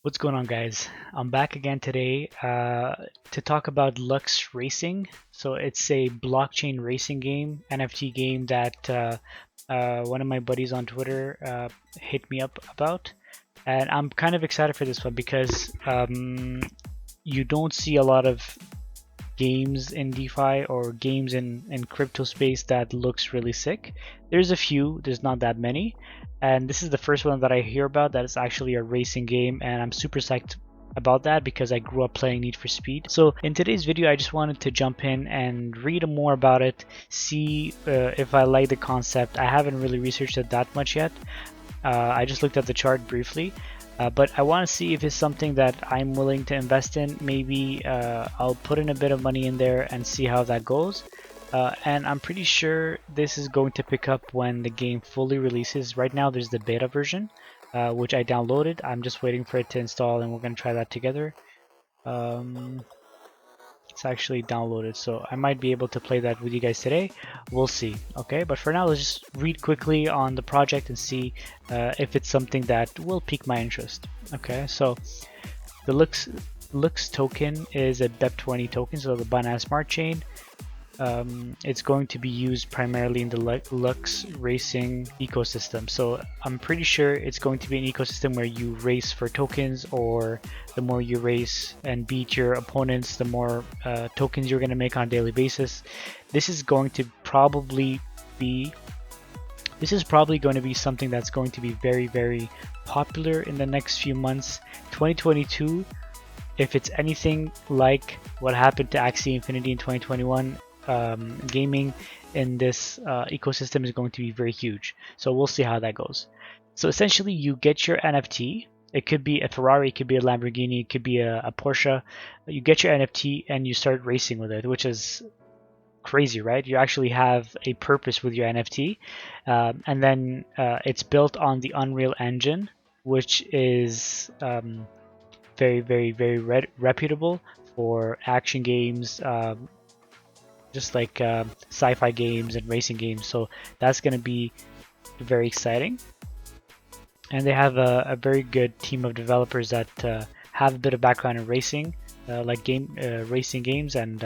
What's going on, guys? I'm back again today to talk about Luxe Racing. So it's a blockchain racing game, NFT game that one of my buddies on Twitter hit me up about. And I'm kind of excited for this one because you don't see a lot of games in DeFi or games in crypto space that looks really sick. There's a few, there's not that many. And this is the first one that I hear about that is actually a racing game, and I'm super psyched about that because I grew up playing Need for Speed. So in today's video I just wanted to jump in and read more about it, see if I like the concept. I haven't really researched it that much yet. I just looked at the chart briefly, but I want to see if it's something that I'm willing to invest in. Maybe I'll put in a bit of money in there and see how that goes. And I'm pretty sure this is going to pick up when the game fully releases. Right now there's the beta version, which I downloaded. I'm just waiting for it to install and we're going to try that together. It's actually downloaded, so I might be able to play that with you guys today. We'll see. Okay, but for now let's just read quickly on the project and see if it's something that will pique my interest. Okay, so the Luxe token is a BEP20 token, so the Binance Smart Chain. It's going to be used primarily in the Luxe racing ecosystem. So I'm pretty sure it's going to be an ecosystem where you race for tokens, or the more you race and beat your opponents, the more tokens you're going to make on a daily basis. This is going to probably be something that's going to be very, very popular in the next few months. 2022, if it's anything like what happened to Axie Infinity in 2021, gaming in this ecosystem is going to be very huge. So we'll see how that goes. So essentially you get your NFT. It could be a Ferrari, it could be a Lamborghini, it could be a Porsche. You get your NFT and you start racing with it, which is crazy, right? You actually have a purpose with your NFT. And then it's built on the Unreal Engine, which is very, very, very reputable for action games, just like sci-fi games and racing games. So that's going to be very exciting. And they have a very good team of developers that have a bit of background in racing, like racing games and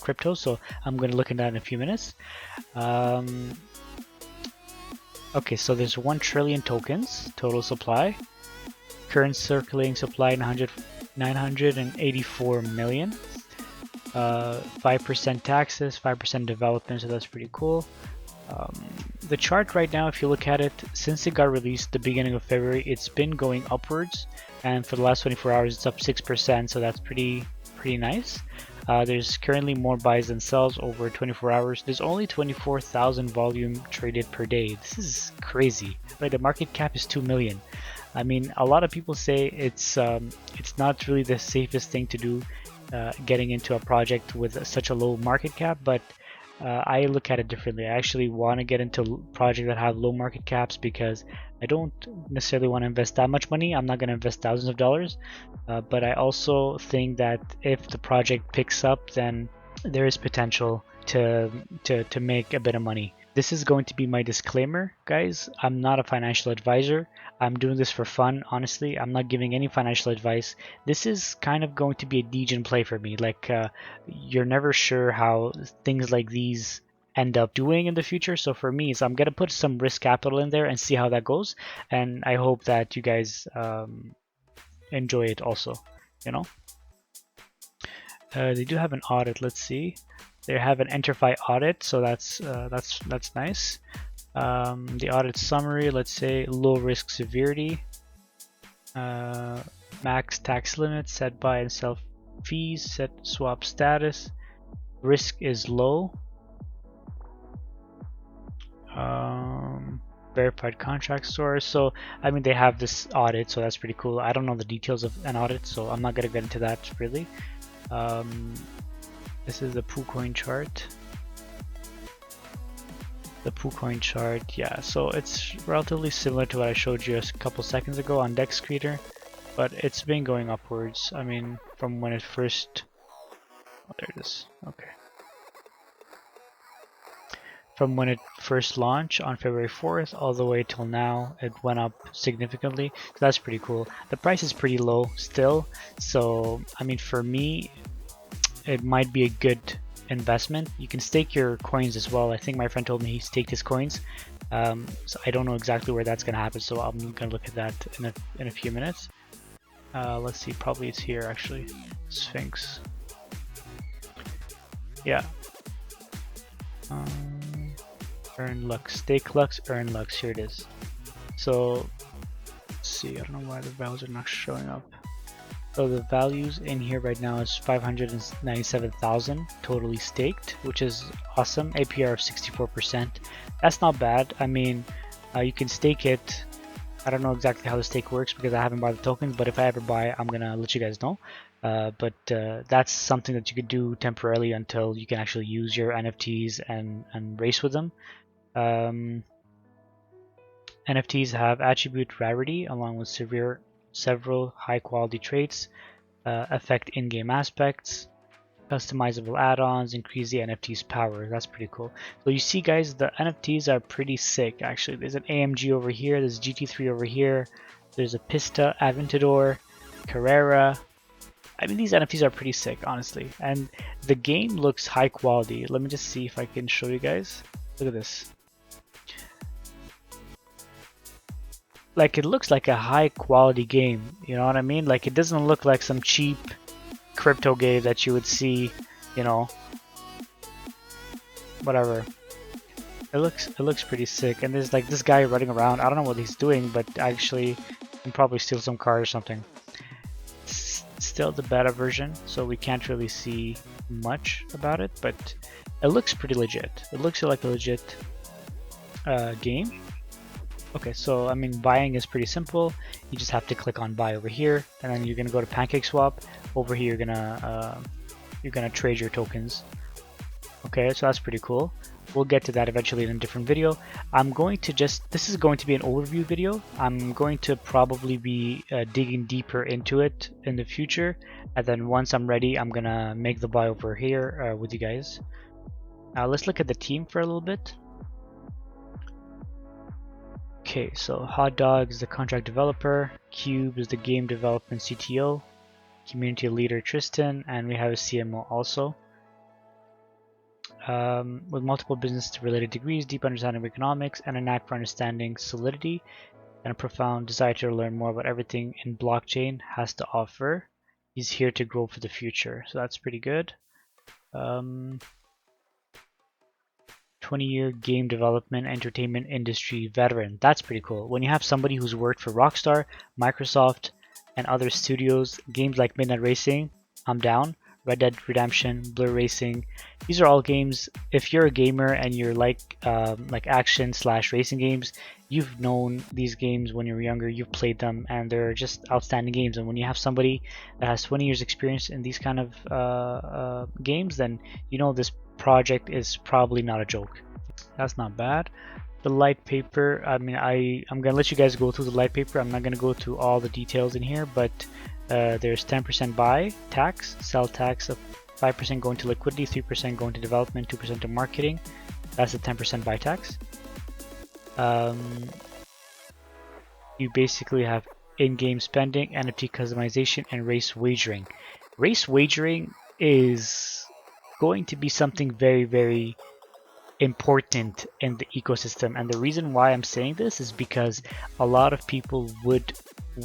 crypto. So I'm going to look into that in a few minutes. Okay, so there's 1 trillion tokens total supply. Current circulating supply 984 million. 5% taxes, 5% development, so that's pretty cool. The chart right now, if you look at it, since it got released the beginning of February, it's been going upwards, and for the last 24 hours it's up 6%, so that's pretty nice. There's currently more buys than sells over 24 hours. There's only 24,000 volume traded per day. This is crazy. Like, the market cap is 2 million. I mean, a lot of people say it's not really the safest thing to do, getting into a project with such a low market cap, but I look at it differently. I actually want to get into projects that have low market caps because I don't necessarily want to invest that much money. I'm not going to invest thousands of dollars, but I also think that if the project picks up, then there is potential to make a bit of money. This is going to be my disclaimer, guys. I'm not a financial advisor. I'm doing this for fun, honestly. I'm not giving any financial advice. This is kind of going to be a degen play for me. Like, you're never sure how things like these end up doing in the future. So for me, I'm going to put some risk capital in there and see how that goes. And I hope that you guys enjoy it also, you know. They do have an audit. Let's see. They have an Enterfi audit, so that's nice. The audit summary, let's say low risk severity, max tax limit, set buy and sell fees, set swap status, risk is low, verified contract source. So I mean, they have this audit, so that's pretty cool. I don't know the details of an audit, so I'm not gonna get into that really. This is the PooCoin chart. The PooCoin chart, yeah, so it's relatively similar to what I showed you a couple seconds ago on Dex Creator, but it's been going upwards. I mean, from when it first, oh, there it is. Okay. from when it first launched on February 4th all the way till now. It went up significantly, so that's pretty cool. The price is pretty low still, so I mean, for me, it might be a good investment. You can stake your coins as well. I think my friend told me he staked his coins, so I don't know exactly where that's gonna happen, so I'm gonna look at that in a few minutes. Let's see, probably it's here actually. Sphinx. Yeah. Earn Luxe, stake Luxe, earn Luxe. Here it is. So let's see. I don't know why the values are not showing up. So the values in here right now is 597,000 totally staked, which is awesome. APR of 64%. That's not bad. I mean, you can stake it. I don't know exactly how the stake works because I haven't bought the tokens, but if I ever buy, I'm gonna let you guys know. But that's something that you could do temporarily until you can actually use your NFTs and race with them. NFTs have attribute rarity along with several high quality traits, affect in-game aspects, customizable add-ons, increase the NFT's power. That's pretty cool. So you see guys, the NFTs are pretty sick actually. There's an AMG over here, there's GT3 over here, there's a Pista, Aventador, Carrera. I mean, these NFTs are pretty sick honestly, and the game looks high quality. Let me just see if I can show you guys. Look at this. Like, it looks like a high quality game, you know what I mean? Like, it doesn't look like some cheap crypto game that you would see, you know, whatever. It looks pretty sick, and there's like this guy running around. I don't know what he's doing, but actually he can probably steal some car or something. It's still the beta version, so we can't really see much about it, but it looks pretty legit. It looks like a legit game. Okay, so I mean, buying is pretty simple. You just have to click on buy over here, and then you're gonna go to PancakeSwap. Over here, you're gonna trade your tokens. Okay, so that's pretty cool. We'll get to that eventually in a different video. I'm going to this is going to be an overview video. I'm going to probably be digging deeper into it in the future, and then once I'm ready, I'm gonna make the buy over here with you guys. Now let's look at the team for a little bit. Okay, so Hot Dog is the contract developer, Cube is the game development CTO, community leader Tristan, and we have a CMO also. With multiple business-related degrees, deep understanding of economics, and a knack for understanding solidity, and a profound desire to learn more about everything in blockchain has to offer. He's here to grow for the future, so that's pretty good. 20-year game development entertainment industry veteran. That's pretty cool. When you have somebody who's worked for Rockstar, Microsoft, and other studios, games like Midnight Racing, I'm down. Red Dead Redemption, Blur Racing. These are all games. If you're a gamer and you're like action/racing games, you've known these games when you were younger. You've played them, and they're just outstanding games. And when you have somebody that has 20 years experience in these kind of games, then you know this project is probably not a joke. That's not bad. The light paper, I mean, I'm gonna let you guys go through the light paper. I'm not gonna go through all the details in here, but there's 10% buy tax, sell tax of 5% going to liquidity, 3% going to development, 2% to marketing. That's the 10% buy tax. You basically have in-game spending, NFT customization, and race wagering. Race wagering is going to be something very, very important in the ecosystem, and the reason why I'm saying this is because a lot of people would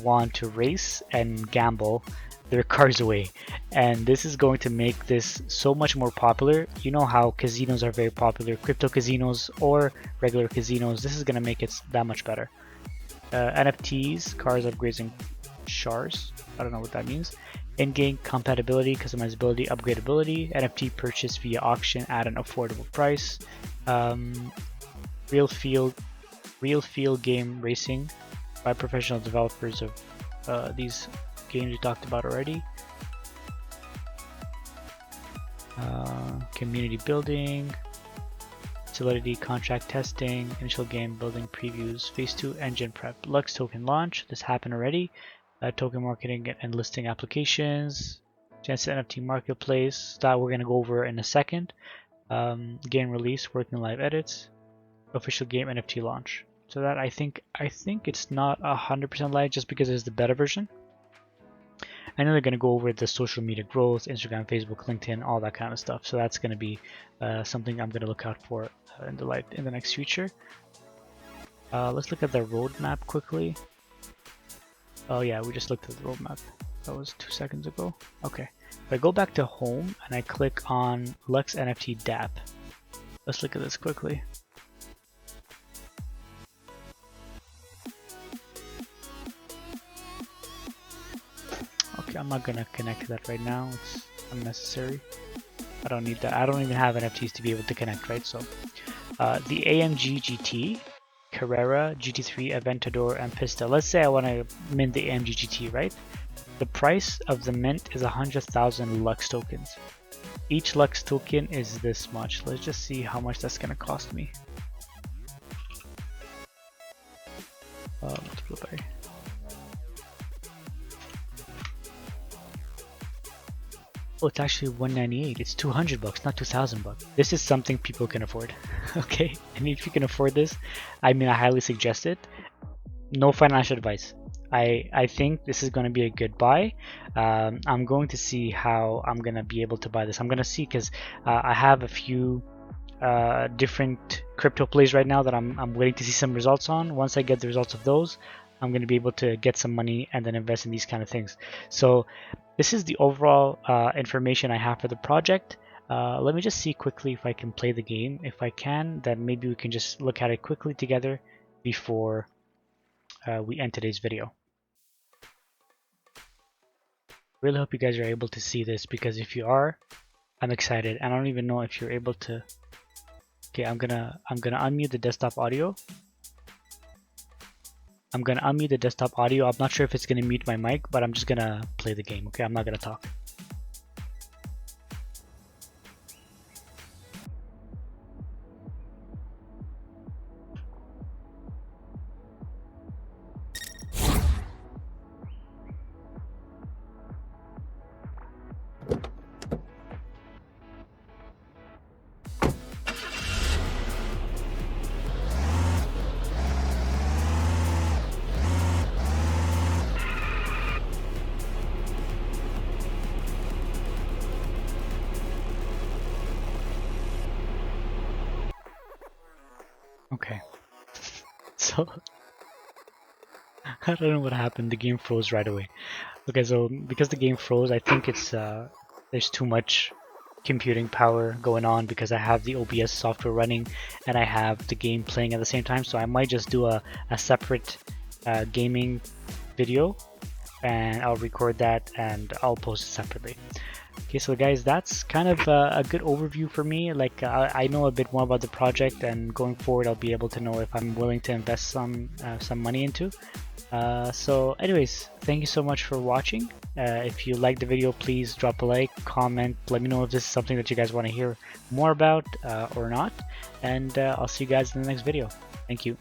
want to race and gamble their cars away, and this is going to make this so much more popular. You know how casinos are very popular, crypto casinos or regular casinos. This is going to make it that much better. NFTs, cars, upgrades, and shars. I don't know what that means. In-game compatibility, customizability, upgradability, NFT purchase via auction at an affordable price, real field game racing by professional developers of these games we talked about already. Community building, solidity, contract testing, initial game building previews, phase 2 engine prep, Luxe token launch. This happened already. Token marketing and listing applications, Chance NFT marketplace that we're going to go over in a second. Game release, working live edits, official game NFT launch. So that I think it's not 100% live just because it's the beta version. I know they're going to go over the social media growth, Instagram, Facebook, LinkedIn, all that kind of stuff. So that's going to be something I'm going to look out for in the next future. Let's look at the roadmap quickly. Oh yeah, we just looked at the roadmap. That was 2 seconds ago. Okay. If I go back to home and I click on Luxe NFT DApp, let's look at this quickly. Okay, I'm not gonna connect to that right now. It's unnecessary. I don't need that. I don't even have NFTs to be able to connect, right? So the AMG GT, Carrera, GT3, Aventador, and Pista. Let's say I want to mint the AMG GT, right? The price of the mint is 100,000 Luxe tokens. Each Luxe token is this much. Let's just see how much that's gonna cost me. Multiply by. Oh, it's actually 198. It's 200 bucks, not 2,000 bucks. This is something people can afford. Okay, and if you can afford this, I mean, I highly suggest it. No financial advice. I think this is going to be a good buy. I'm going to see how I'm going to be able to buy this. I'm going to see because I have a few different crypto plays right now that I'm waiting to see some results on. Once I get the results of those, I'm going to be able to get some money and then invest in these kind of things. So this is the overall information I have for the project. Let me just see quickly if I can play the game. If I can, then maybe we can just look at it quickly together before we end today's video. Really hope you guys are able to see this, because if you are, I'm excited. I don't even know if you're able to. Okay, I'm gonna unmute the desktop audio. I'm not sure if it's gonna mute my mic, but I'm just gonna play the game. Okay, I'm not gonna talk. Okay, so I don't know what happened. The game froze right away. Okay, so because the game froze, I think it's there's too much computing power going on, because I have the OBS software running and I have the game playing at the same time. So I might just do a separate gaming video, and I'll record that and I'll post it separately. Okay, so guys, that's kind of a good overview for me. Like I know a bit more about the project, and going forward I'll be able to know if I'm willing to invest some money into. So anyways, thank you so much for watching. If you liked the video, please drop a like, comment, let me know if this is something that you guys want to hear more about or not, and I'll see you guys in the next video. Thank you.